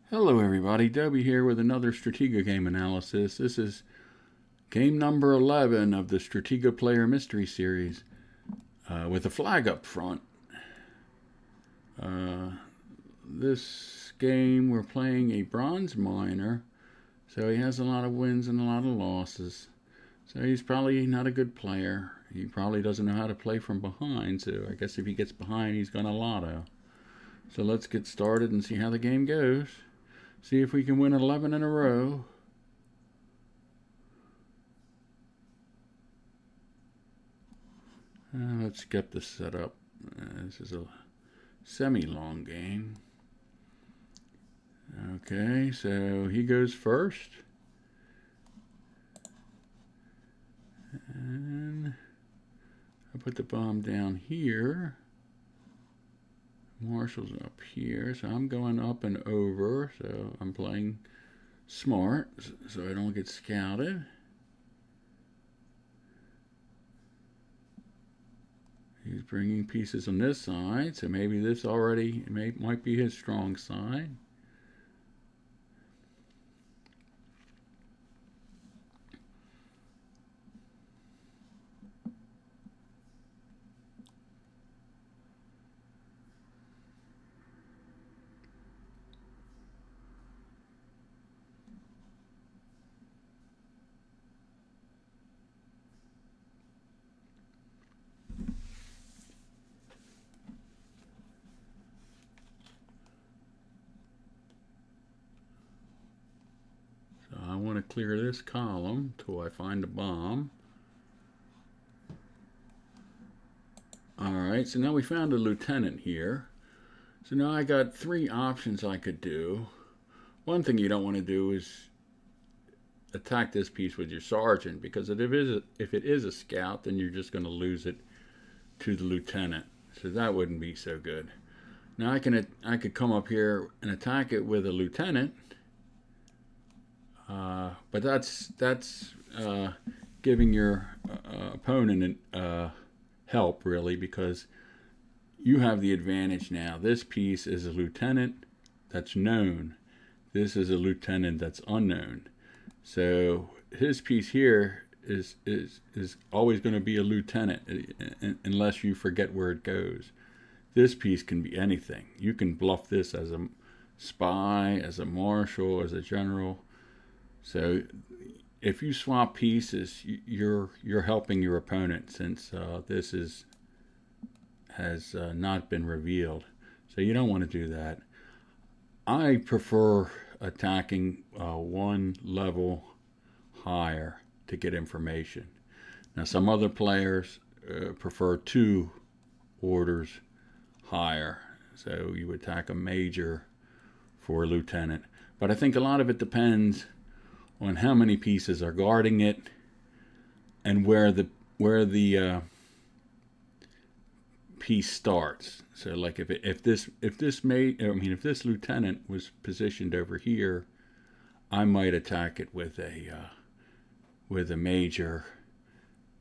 Hello everybody, Dobie here with another Stratego game analysis. This is game number 11 of the Stratego Player Mystery Series with a flag up front. This game we're playing a bronze miner, so he has a lot of wins and a lot of losses. So he's probably not a good player. He probably doesn't know how to play from behind, so I guess if he gets behind he's gonna lotto. So let's get started and see how the game goes. See if we can win 11 in a row. Let's get this set up. This is a semi-long game. Okay, so he goes first. And I put the bomb down here. Marshall's up here, so I'm going up and over, so I'm playing smart so I don't get scouted. He's bringing pieces on this side, so maybe this already might be his strong side. I want to clear this column till I find a bomb. Alright, so now we found a lieutenant here. So now I got three options I could do. One thing you don't want to do is attack this piece with your sergeant, because if it is a scout, then you're just going to lose it to the lieutenant. So that wouldn't be so good. Now I could come up here and attack it with a lieutenant. But that's giving your opponent help, really, because you have the advantage now. This piece is a lieutenant that's known. This is a lieutenant that's unknown. So his piece here is always going to be a lieutenant unless you forget where it goes. This piece can be anything. You can bluff this as a spy, as a marshal, as a general. So if you swap pieces, you're helping your opponent, since this has not been revealed. So you don't want to do that. I prefer attacking one level higher to get information. Now some other players prefer 2 orders higher. So you attack a major for a lieutenant. But I think a lot of it depends on how many pieces are guarding it and where the piece starts. So like if this lieutenant was positioned over here, I might attack it with a major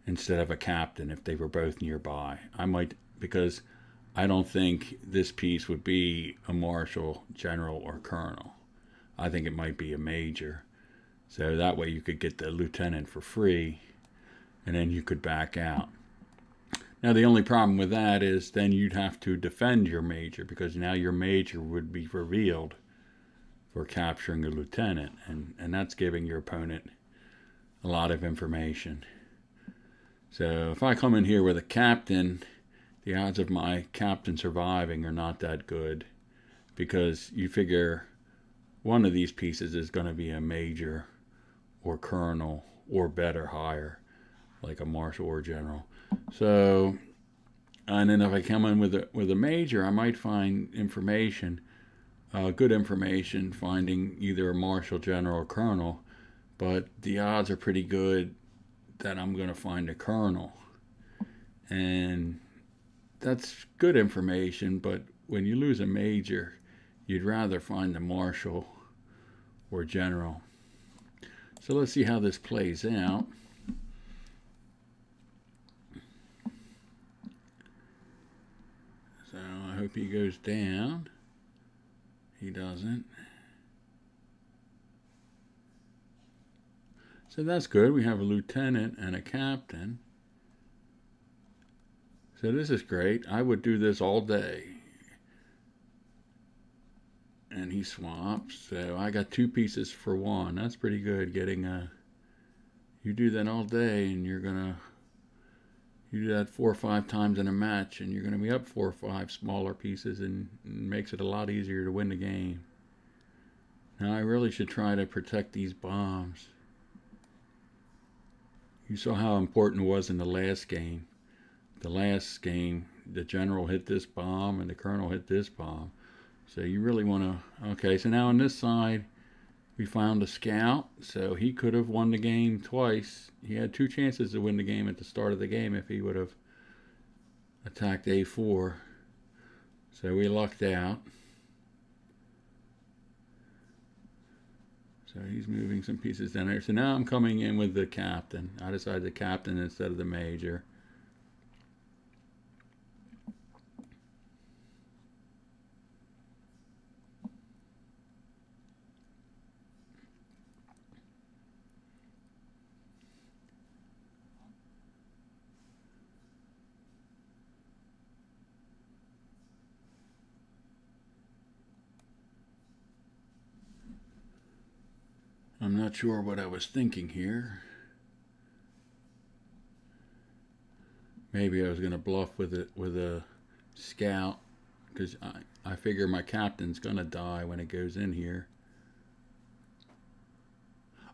instead of a captain if they were both nearby. I might, because I don't think this piece would be a marshal, general, or colonel. I think it might be a major. So that way you could get the lieutenant for free, and then you could back out. Now the only problem with that is then you'd have to defend your major, because now your major would be revealed for capturing a lieutenant, and that's giving your opponent a lot of information. So if I come in here with a captain, the odds of my captain surviving are not that good, because you figure one of these pieces is going to be a major or colonel, or better, higher, like a marshal or general. So, and then if I come in with a major, I might find information, good information, finding either a marshal, general, or colonel. But the odds are pretty good that I'm going to find a colonel, and that's good information. But when you lose a major, you'd rather find a marshal or general. So let's see how this plays out. So I hope he goes down. He doesn't. So that's good. We have a lieutenant and a captain. So this is great. I would do this all day. And he swaps. So I got 2 pieces for 1. That's pretty good. Getting a... You do that all day and you're going to... You do that 4 or 5 times in a match and you're going to be up 4 or 5 smaller pieces, and it makes it a lot easier to win the game. Now I really should try to protect these bombs. You saw how important it was in the last game. The last game, the general hit this bomb and the colonel hit this bomb. So you really want to... Okay, so now on this side, we found a scout. So he could have won the game twice. He had 2 chances to win the game at the start of the game if he would have attacked A4. So we lucked out. So he's moving some pieces down there. So now I'm coming in with the captain. I decided the captain instead of the major. I'm not sure what I was thinking here. Maybe I was going to bluff with a scout, because I figure my captain's going to die when it goes in here.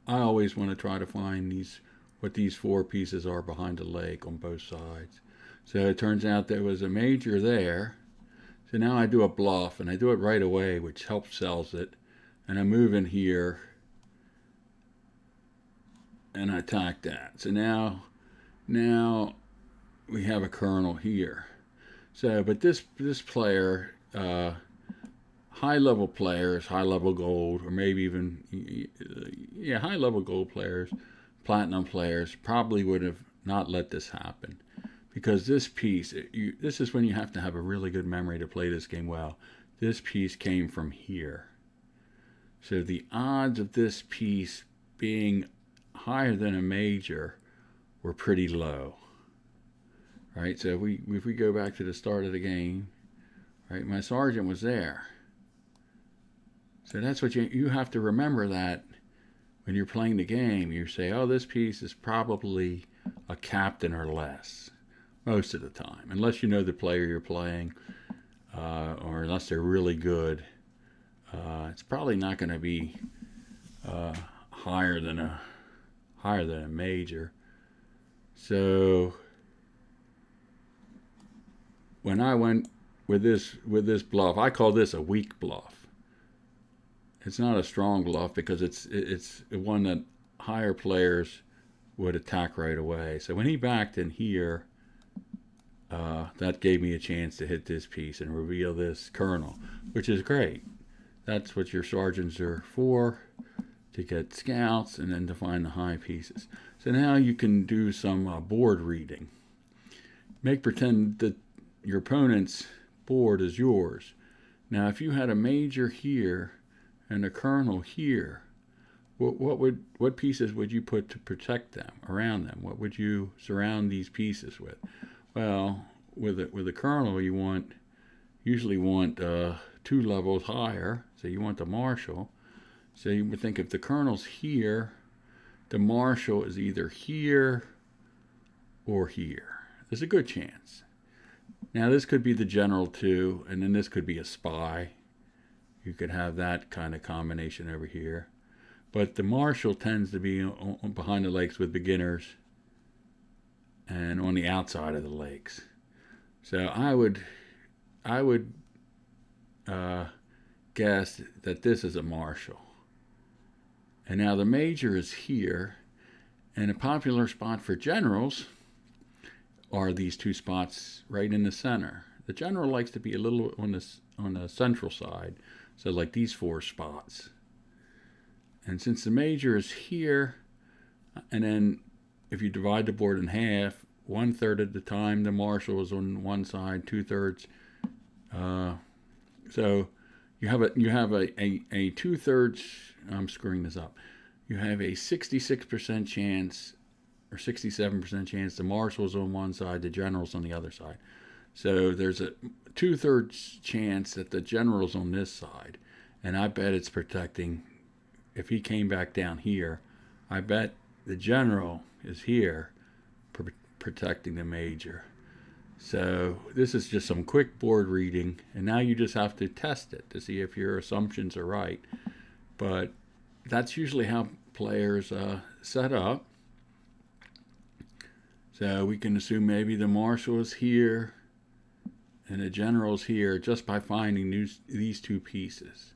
I always want to try to find what these 4 pieces are behind the lake on both sides. So it turns out there was a major there. So now I do a bluff, and I do it right away, which helps sells it. And I move in here, and I attack that. So now we have a colonel here. So, but this player, high-level players, high-level gold, or maybe even, high-level gold players, platinum players, probably would have not let this happen. Because this piece, this is when you have to have a really good memory to play this game well. This piece came from here. So the odds of this piece being higher than a major were pretty low. Right, so if we go back to the start of the game, right, my sergeant was there. So that's what you have to remember, that when you're playing the game, you say, oh, this piece is probably a captain or less most of the time, unless you know the player you're playing, or unless they're really good. It's probably not going to be higher than a major. So when I went with this bluff, I call this a weak bluff. It's not a strong bluff because it's one that higher players would attack right away. So when he backed in here, that gave me a chance to hit this piece and reveal this colonel, which is great. That's what your sergeants are for, to get scouts and then to find the high pieces. So now you can do some board reading. Make pretend that your opponent's board is yours. Now, if you had a major here and a colonel here, what pieces would you put to protect them, around them? What would you surround these pieces with? Well, with a colonel, you usually want 2 levels higher. So you want the marshal. So you would think if the colonel's here, the marshal is either here or here. There's a good chance. Now this could be the general too, and then this could be a spy. You could have that kind of combination over here. But the marshal tends to be behind the lakes with beginners and on the outside of the lakes. So I would guess that this is a marshal. And now the major is here, and a popular spot for generals are these 2 spots right in the center. The general likes to be a little on the central side, so like these 4 spots. And since the major is here, and then if you divide the board in half, 1/3 of the time the marshal is on one side, 2/3. So you have a 2/3. I'm screwing this up. you have a 66% chance or 67% chance the marshal's on one side, the general's on the other side. So there's a 2/3 chance that the general's on this side, and I bet it's protecting. If he came back down here, I bet the general is here protecting the major. So this is just some quick board reading, and now you just have to test it to see if your assumptions are right. But that's usually how players set up. So we can assume maybe the marshal is here and the general is here just by finding these two pieces.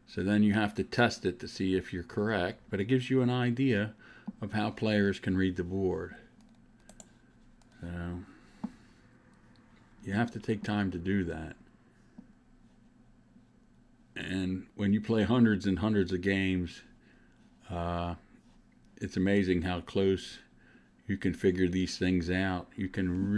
So then you have to test it to see if you're correct, but it gives you an idea of how players can read the board. So you have to take time to do that. And when you play hundreds and hundreds of games, it's amazing how close you can figure these things out. You can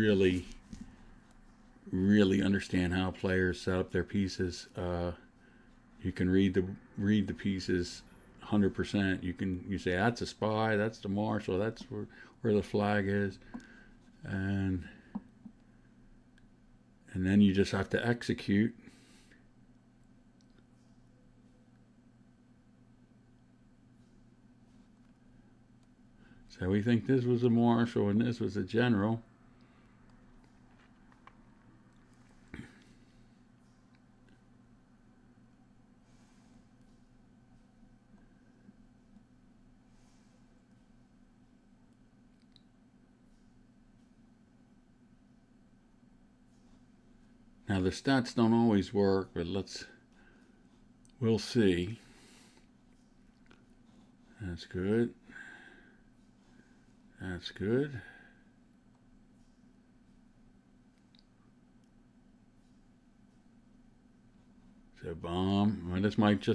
really understand how players set up their pieces. You can read the pieces 100%. You say that's a spy, that's the marshal, that's where the flag is, and then you just have to execute. So we think this was a marshal and this was a general. Now the stats don't always work, but we'll see. That's good. That's good. So bomb. Well, this might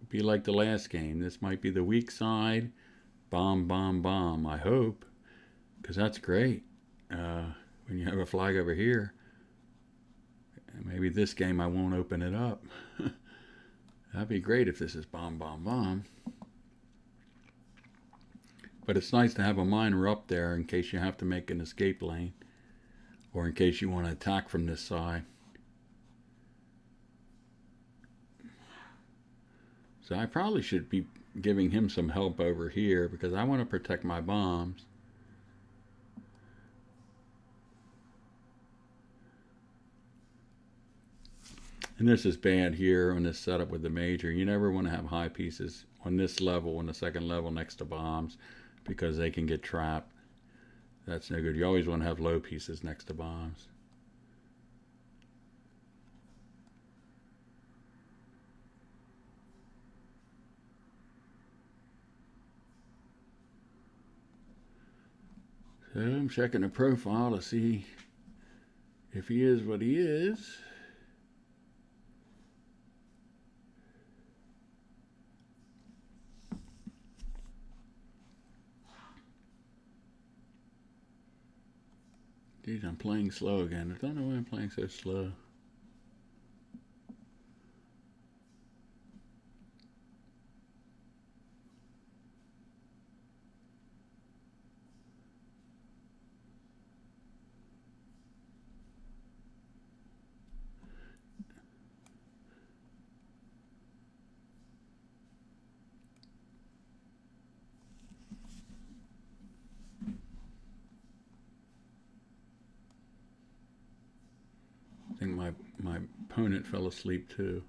be like the last game. This might be the weak side. Bomb, bomb, bomb. I hope, because that's great. When you have a flag over here, maybe this game I won't open it up. That'd be great if this is bomb, bomb, bomb. But it's nice to have a miner up there in case you have to make an escape lane, or in case you want to attack from this side. So I probably should be giving him some help over here because I want to protect my bombs. And this is bad here on this setup with the major. You never want to have high pieces on this level, on the second level next to bombs, because they can get trapped. That's no good. You always want to have low pieces next to bombs. So I'm checking the profile to see if he is what he is. Geez, I'm playing slow again. I don't know why I'm playing so slow. I think my opponent fell asleep too.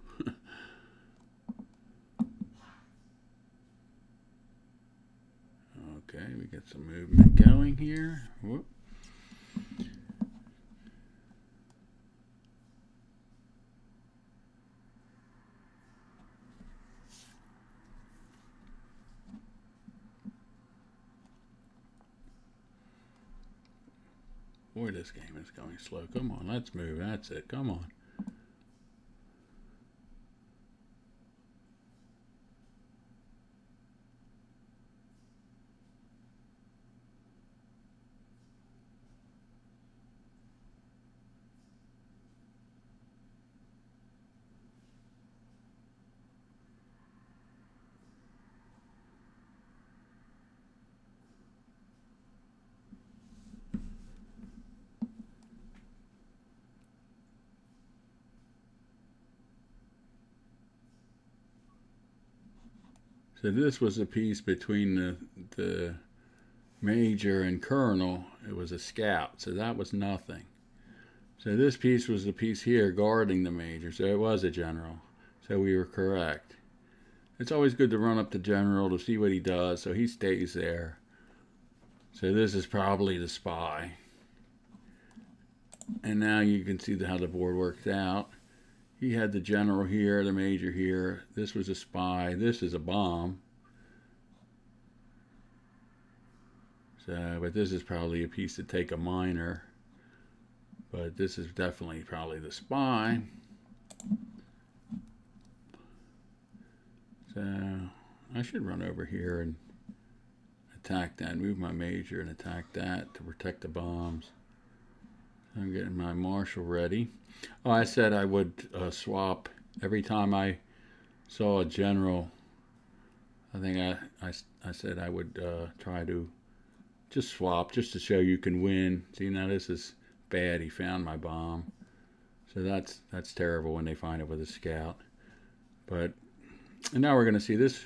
Okay, we get some movement going here. Whoop. Boy, this game is going slow. Come on, let's move. That's it. Come on. So this was a piece between the major and colonel. It was a scout, so that was nothing. So this piece was the piece here guarding the major, so it was a general. So we were correct. It's always good to run up the general to see what he does, so he stays there. So this is probably the spy. And now you can see how the board worked out. He had the general here, the major here. This was a spy. This is a bomb. So, but this is probably a piece to take a minor. But this is definitely probably the spy. So I should run over here and attack that, move my major and attack that to protect the bombs. I'm getting my marshal ready. Oh, I said I would swap every time I saw a general. I think I said I would try to just swap just to show you can win. See, now this is bad. He found my bomb. So that's terrible when they find it with a scout. But and now we're going to see this.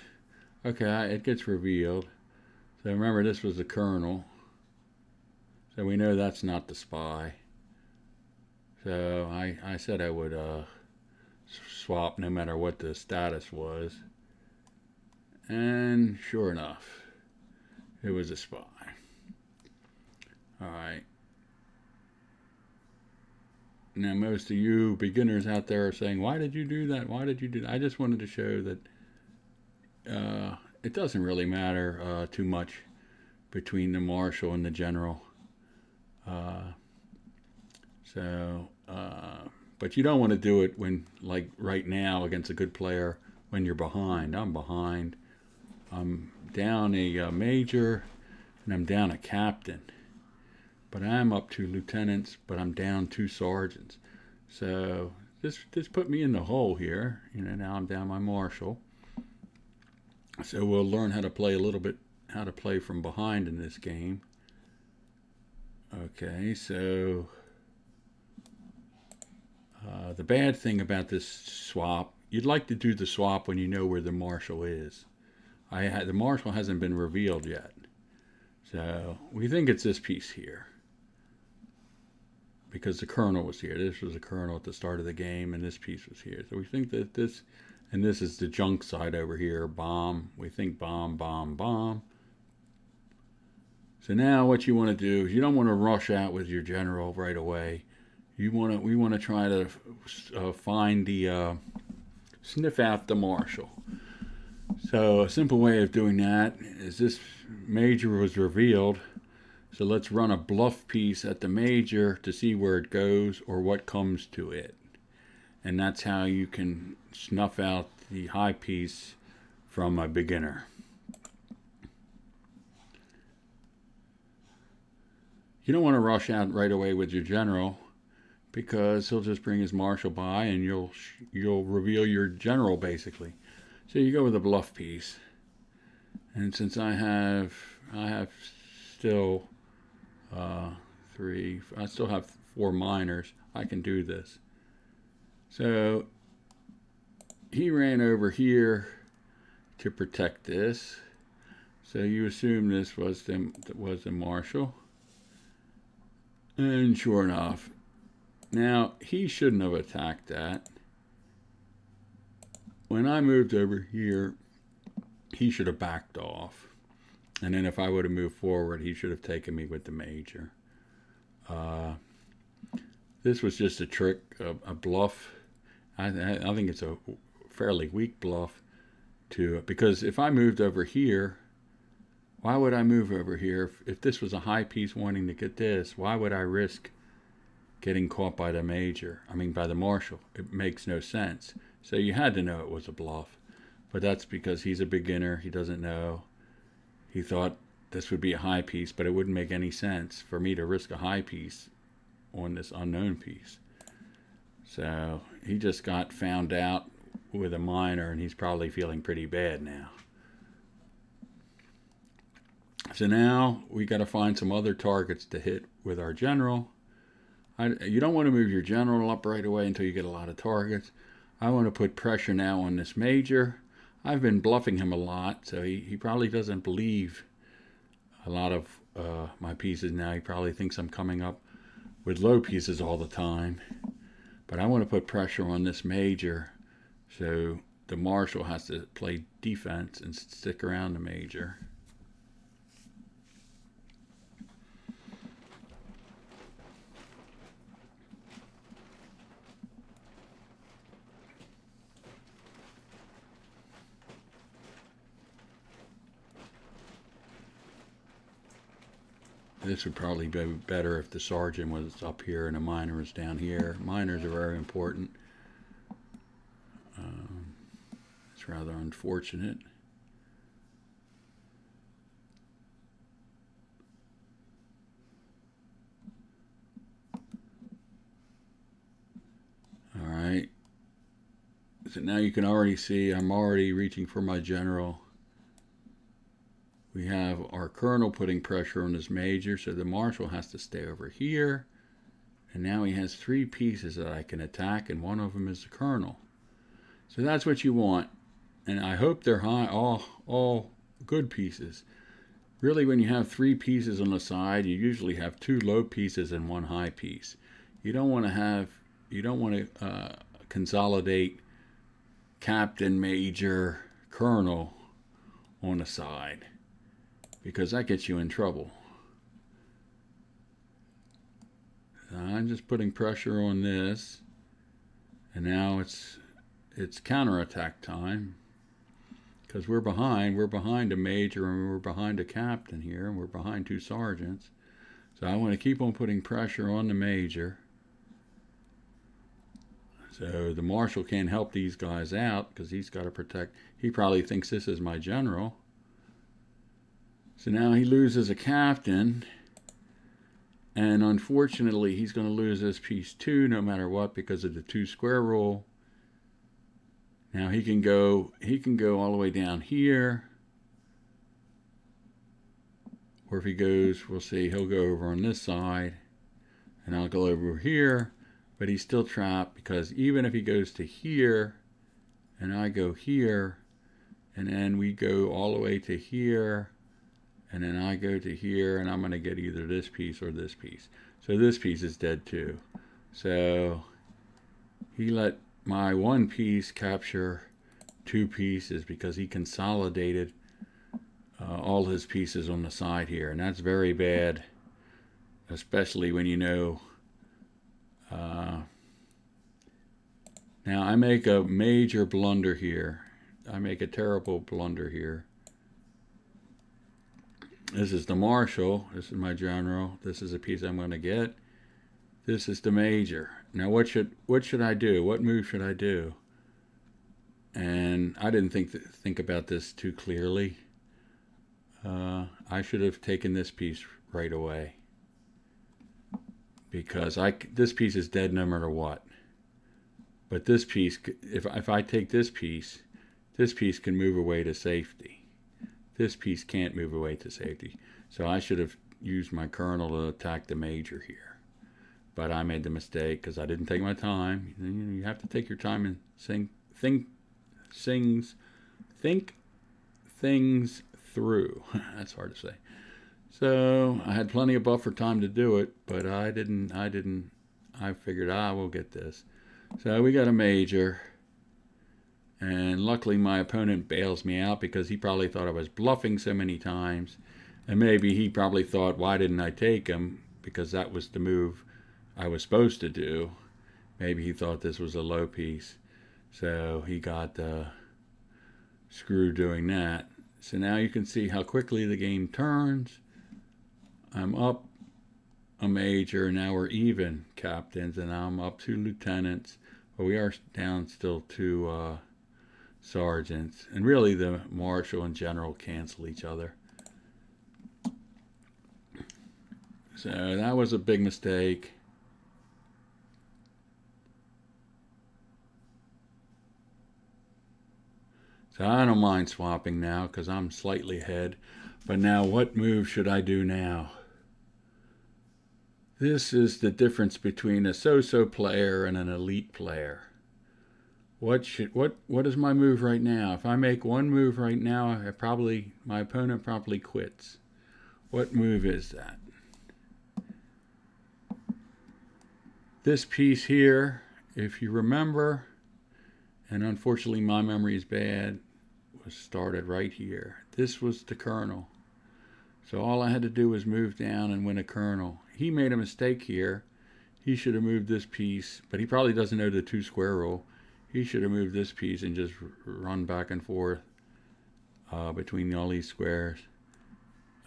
Okay, it gets revealed. So remember, this was the colonel. So we know that's not the spy. So I said I would swap no matter what the status was. And sure enough, it was a spy. All right. Now, most of you beginners out there are saying, why did you do that? Why did you do that? I just wanted to show that it doesn't really matter too much between the marshal and the general. But you don't want to do it when, like right now, against a good player when you're behind. I'm behind. I'm down a major, and I'm down a captain. But I'm up to lieutenants, but I'm down 2 sergeants. So this put me in the hole here. Now I'm down my marshal. So we'll learn how to play a little bit, how to play from behind in this game. Okay, so the bad thing about this swap, you'd like to do the swap when you know where the marshal is. The marshal hasn't been revealed yet. So we think it's this piece here, because the colonel was here. This was the colonel at the start of the game, and this piece was here. So we think that this, and this is the junk side over here, bomb. We think bomb, bomb, bomb. So now what you want to do is you don't want to rush out with your general right away. We want to try to find the, sniff out the marshal. So a simple way of doing that is this major was revealed. So let's run a bluff piece at the major to see where it goes or what comes to it. And that's how you can snuff out the high piece from a beginner. You don't want to rush out right away with your general, because he'll just bring his marshal by and you'll reveal your general basically. So you go with a bluff piece. And since I have still I still have 4 minors, I can do this. So he ran over here to protect this. So you assume this was the marshal. And sure enough, now he shouldn't have attacked that. When I moved over here, he should have backed off. And then if I would have moved forward, he should have taken me with the major. This was just a trick, a bluff. I think it's a fairly weak bluff, because if I moved over here, why would I move over here? If this was a high piece wanting to get this, why would I risk getting caught by the major? By the marshal. It makes no sense. So you had to know it was a bluff. But that's because he's a beginner. He doesn't know. He thought this would be a high piece, but it wouldn't make any sense for me to risk a high piece on this unknown piece. So he just got found out with a minor, and he's probably feeling pretty bad now. So now we got to find some other targets to hit with our general. You don't want to move your general up right away until you get a lot of targets. I want to put pressure now on this major. I've been bluffing him a lot, so he probably doesn't believe a lot of my pieces now. He probably thinks I'm coming up with low pieces all the time. But I want to put pressure on this major, so the marshal has to play defense and stick around the major. This would probably be better if the sergeant was up here and the minor was down here. Minors are very important. It's rather unfortunate. All right. So now you can already see I'm already reaching for my general. We have our colonel putting pressure on his major, so the marshal has to stay over here. And now he has 3 pieces that I can attack, and one of them is the colonel. So that's what you want. And I hope they're high, all good pieces. Really, when you have 3 pieces on the side, you usually have 2 low pieces and 1 high piece. You don't want to consolidate captain, major, colonel on the side, because that gets you in trouble. I'm just putting pressure on this, and now it's counterattack time, because we're behind a major and we're behind a captain here, and we're behind 2 sergeants. So I want to keep on putting pressure on the major. So the marshal can't help these guys out because he's got to protect. He probably thinks this is my general. So now he loses a captain, and unfortunately he's going to lose this piece too, no matter what, because of the 2 square rule. Now he can go all the way down here, or if he goes, we'll see, he'll go over on this side, and I'll go over here, but he's still trapped, because even if he goes to here, and I go here, and then we go all the way to here, and then I go to here, and I'm going to get either this piece or this piece. So this piece is dead too. So he let my 1 piece capture 2 pieces because he consolidated all his pieces on the side here. And that's very bad, especially when you know. Now I make a major blunder here. I make a terrible blunder here. This is the marshal. This is my general. This is a piece I'm going to get. This is the major. Now what should I do? What move should I do? And I didn't think about this too clearly. I should have taken this piece right away, because this piece is dead no matter what. But this piece, if I take this piece can move away to safety. This piece can't move away to safety. So I should have used my colonel to attack the major here. But I made the mistake because I didn't take my time. You have to take your time and think things through. That's hard to say. So I had plenty of buffer time to do it, but I didn't. I figured, we'll get this. So we got a major. And luckily my opponent bails me out, because he probably thought I was bluffing so many times. And maybe he probably thought, why didn't I take him? Because that was the move I was supposed to do. Maybe he thought this was a low piece. So he got screwed doing that. So now you can see how quickly the game turns. I'm up a major, and now we're even captains, and I'm up 2 lieutenants. But we are down still 2 sergeants, and really the marshal and general cancel each other. So that was a big mistake. So I don't mind swapping now because I'm slightly ahead. But now what move should I do now? This is the difference between a so-so player and an elite player. what is my move right now? If I make one move right now, my opponent probably quits. What move is that? This piece here, if you remember, and unfortunately my memory is bad, was started right here. This was the kernel. So all I had to do was move down and win a kernel. He made a mistake here. He should have moved this piece, but he probably doesn't know the 2 square rule. He should have moved this piece and just run back and forth between all these squares.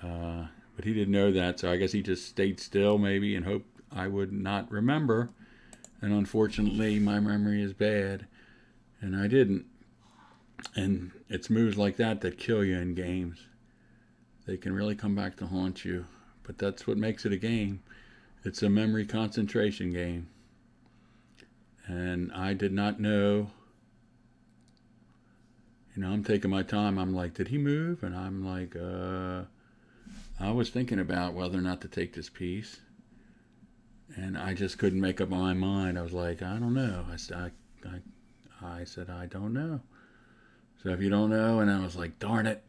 But he didn't know that, so I guess he just stayed still maybe and hoped I would not remember. And unfortunately, my memory is bad, and I didn't. And it's moves like that that kill you in games. They can really come back to haunt you, but that's what makes it a game. It's a memory concentration game. And I did not know. I'm taking my time. I'm like, did he move? And I'm like, I was thinking about whether or not to take this piece. And I just couldn't make up my mind. I was like, I don't know. I said, I don't know. So if you don't know, and I was like, darn it.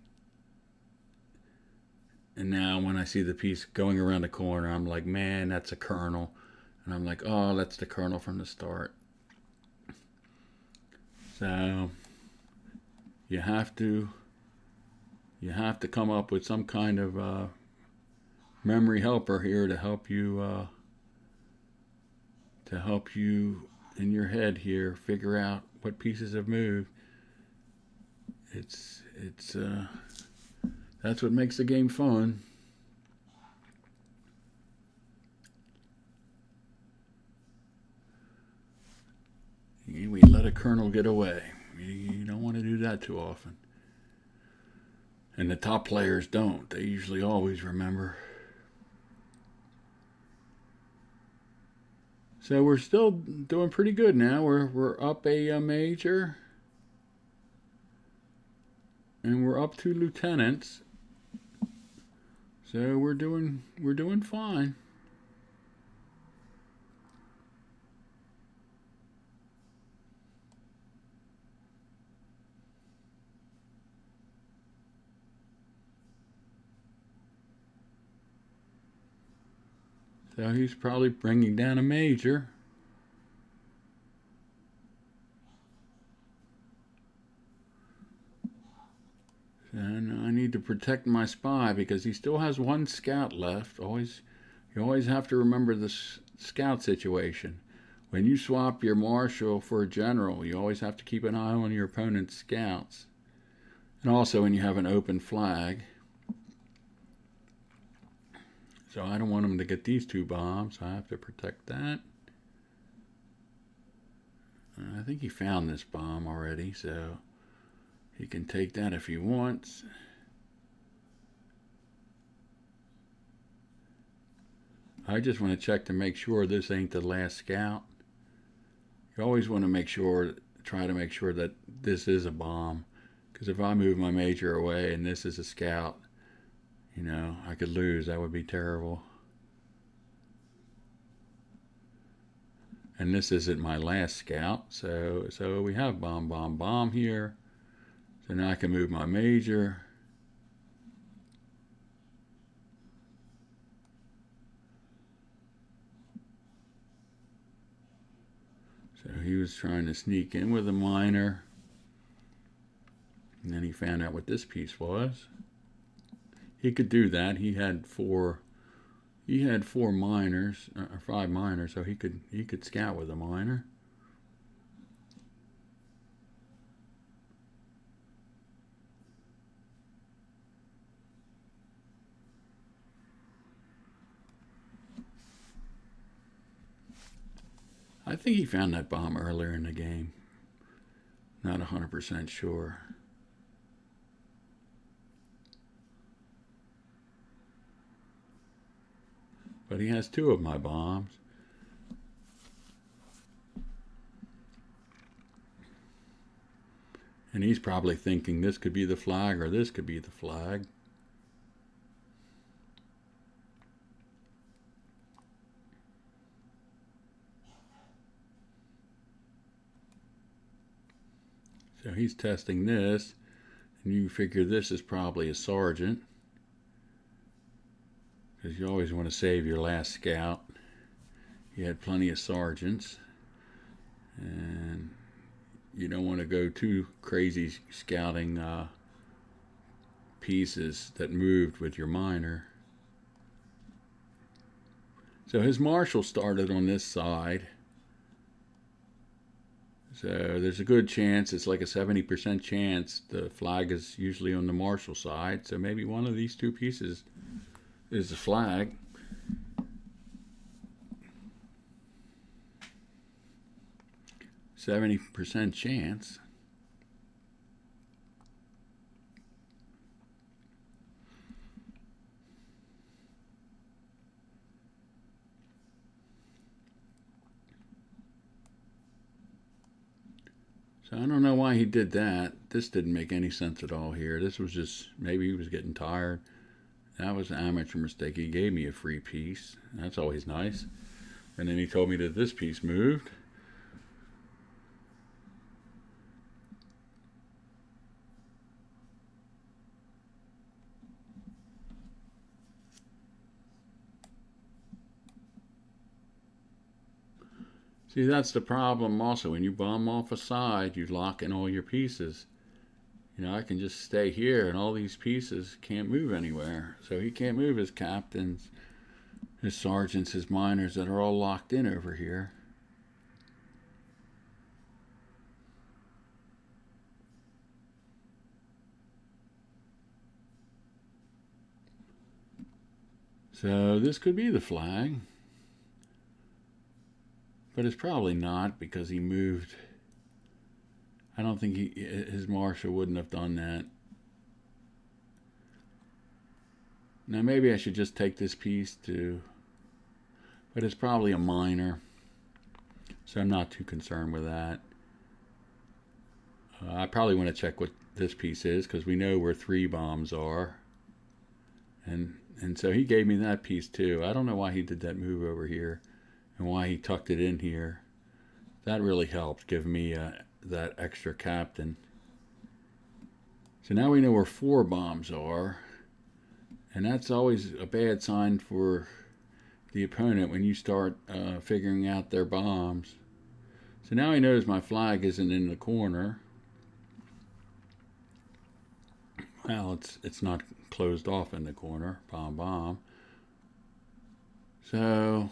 And now when I see the piece going around the corner, I'm like, man, that's a kernel. And I'm like, oh, that's the kernel from the start. So you have to come up with some kind of memory helper here to help you in your head here figure out what pieces have moved. It's that's what makes the game fun. We let a kernel get away. You don't want to do that too often. And the top players don't. They usually always remember. So we're still doing pretty good now. We're up a major. And we're up 2 lieutenants. So we're doing fine. So he's probably bringing down a major. And I need to protect my spy because he still has 1 scout left. You always have to remember the scout situation. When you swap your marshal for a general, you always have to keep an eye on your opponent's scouts. And also when you have an open flag. So I don't want him to get these 2 bombs. I have to protect that. I think he found this bomb already, so he can take that if he wants. I just want to check to make sure this ain't the last scout. You always want to try to make sure that this is a bomb. Because if I move my major away and this is a scout, I could lose. That would be terrible. And this isn't my last scout. So we have bomb, bomb, bomb here. So now I can move my major. So he was trying to sneak in with a minor. And then he found out what this piece was. He could do that. He had 4 minors, or 5 minors, so he could scout with a minor. I think he found that bomb earlier in the game. Not 100% sure. But he has 2 of my bombs. And he's probably thinking this could be the flag or this could be the flag. So he's testing this, and you figure this is probably a sergeant, because you always want to save your last scout. He had plenty of sergeants, and you don't want to go too crazy scouting pieces that moved with your minor. So his marshal started on this side. So there's a good chance, it's like a 70% chance the flag is usually on the marshal side. So maybe one of these two pieces is the flag. %70 chance. So I don't know why he did that. This didn't make any sense at all here. This was just, maybe he was getting tired. That was an amateur mistake. He gave me a free piece. That's always nice. And then he told me that this piece moved. See, that's the problem also. When you bomb off a side, you lock in all your pieces. You know, I can just stay here and all these pieces can't move anywhere. So he can't move his captains, his sergeants, his minors that are all locked in over here. So this could be the flag. But it's probably not, because he moved. I don't think his marshal wouldn't have done that. Now maybe I should just take this piece too. But it's probably a minor. So I'm not too concerned with that. I probably want to check what this piece is, because we know where 3 bombs are. And so he gave me that piece too. I don't know why he did that move over here, and why he tucked it in here. That really helped give me that extra captain. So now we know where 4 bombs are, and that's always a bad sign for the opponent when you start figuring out their bombs. So now he knows my flag isn't in the corner. Well, it's not closed off in the corner. Bomb. So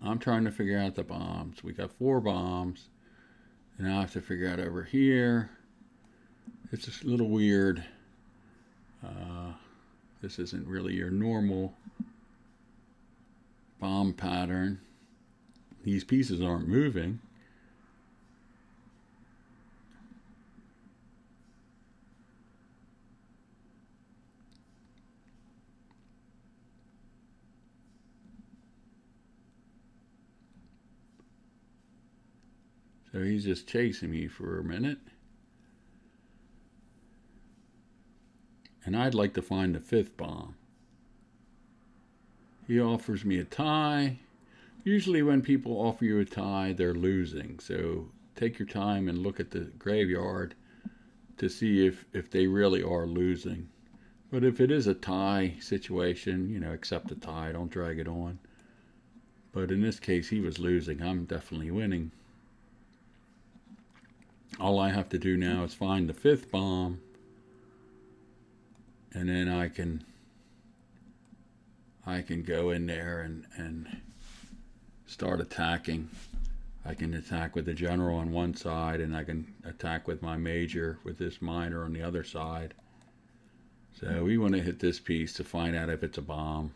I'm trying to figure out the bombs. We got 4 bombs. And now I have to figure out over here. It's just a little weird. This isn't really your normal bomb pattern. These pieces aren't moving. So he's just chasing me for a minute. And I'd like to find the 5th bomb. He offers me a tie. Usually when people offer you a tie, they're losing. So take your time and look at the graveyard to see if they really are losing. But if it is a tie situation, you know, accept the tie. Don't drag it on. But in this case, he was losing. I'm definitely winning. All I have to do now is find the 5th bomb, and then I can go in there and start attacking. I can attack with the general on one side, and I can attack with my major with this minor on the other side. So we want to hit this piece to find out if it's a bomb.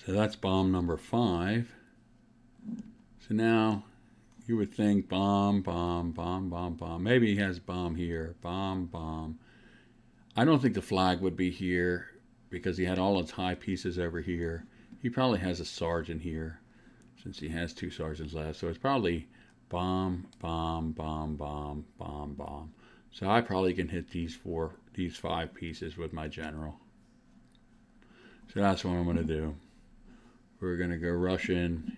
So that's bomb number 5. So now you would think bomb. Maybe he has bomb here. Bomb. I don't think the flag would be here because he had all its high pieces over here. He probably has a sergeant here, since he has 2 sergeants left. So it's probably bomb, bomb, bomb, bomb, bomb, bomb. So I probably can hit these 5 pieces with my general. So that's what I'm going to do. We're going to go rush in.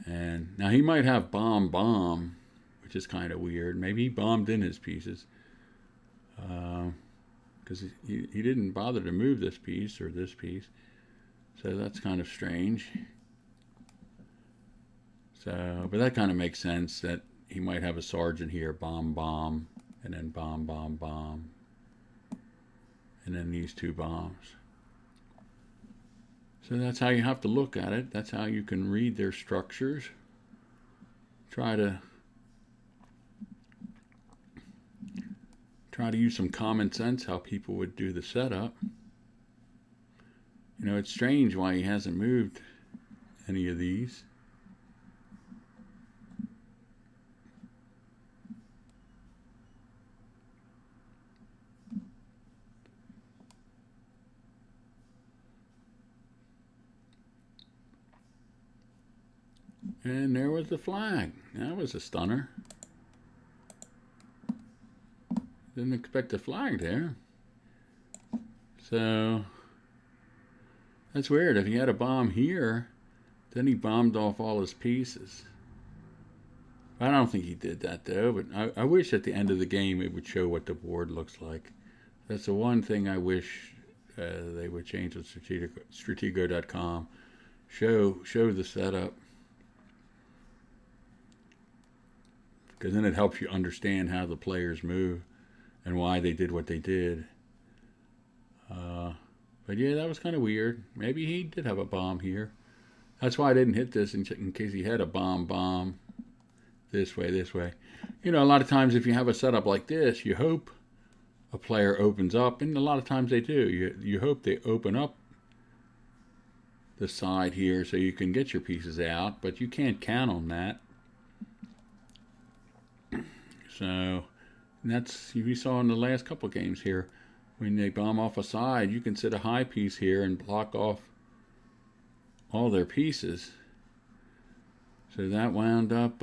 And now he might have bomb, bomb, which is kind of weird. Maybe he bombed in his pieces. Because he didn't bother to move this piece or this piece. So that's kind of strange. So, but that kind of makes sense that he might have a sergeant here, bomb, bomb, and then bomb, bomb, bomb, and then these 2 bombs. So that's how you have to look at it. That's how you can read their structures. Try to use some common sense how people would do the setup. You know, it's strange why he hasn't moved any of these. And there was the flag. That was a stunner. Didn't expect a flag there. So that's weird. If he had a bomb here, then he bombed off all his pieces. I don't think he did that though, but I wish at the end of the game it would show what the board looks like. That's the one thing I wish they would change with Stratego.com. Show the setup. Because then it helps you understand how the players move and why they did what they did. But yeah, that was kind of weird. Maybe he did have a bomb here. That's why I didn't hit this in case he had a bomb this way. You know, a lot of times if you have a setup like this, you hope a player opens up, and a lot of times they do. You hope they open up the side here so you can get your pieces out, but you can't count on that. So that's we saw in the last couple games here. When they bomb off a side, you can sit a high piece here and block off all their pieces. So that wound up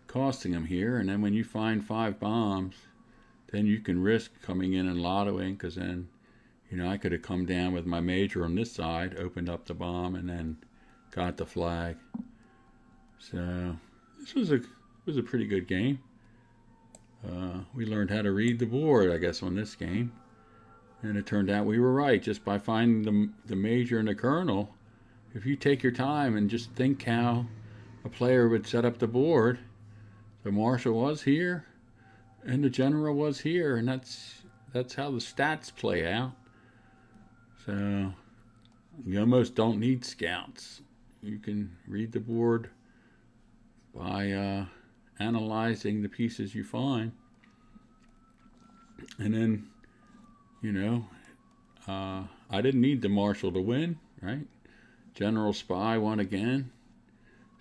costing them here. And then when you find 5 bombs, then you can risk coming in and lottoing, because then, you know, I could have come down with my major on this side, opened up the bomb, and then got the flag. So this was a pretty good game. We learned how to read the board, I guess, on this game. And it turned out we were right just by finding the major and the colonel. If you take your time and just think how a player would set up the board, the marshal was here and the general was here, and that's how the stats play out. So you almost don't need scouts. You can read the board by analyzing the pieces you find. And then, you know, I didn't need the marshal to win, right? General Spy won again.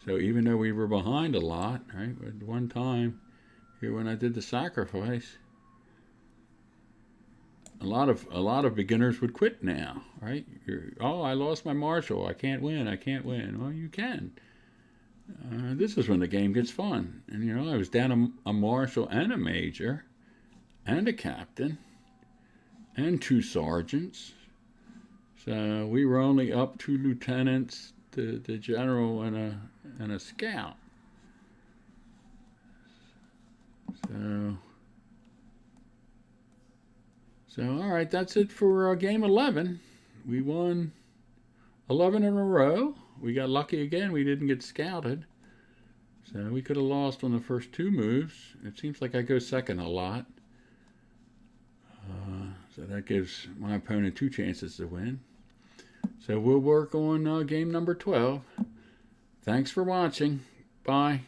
So even though we were behind a lot, right, at one time here when I did the sacrifice, a lot of beginners would quit now, right? Oh, I lost my marshal. I can't win. Well, you can. This is when the game gets fun. And, you know, I was down a marshal and a major and a captain and 2 sergeants. So we were only up 2 lieutenants, the general, and a scout. So all right, that's it for game 11. We won 11 in a row. We got lucky again. We didn't get scouted. So we could have lost on the first 2 moves. It seems like I go second a lot. So that gives my opponent 2 chances to win. So we'll work on game number 12. Thanks for watching. Bye.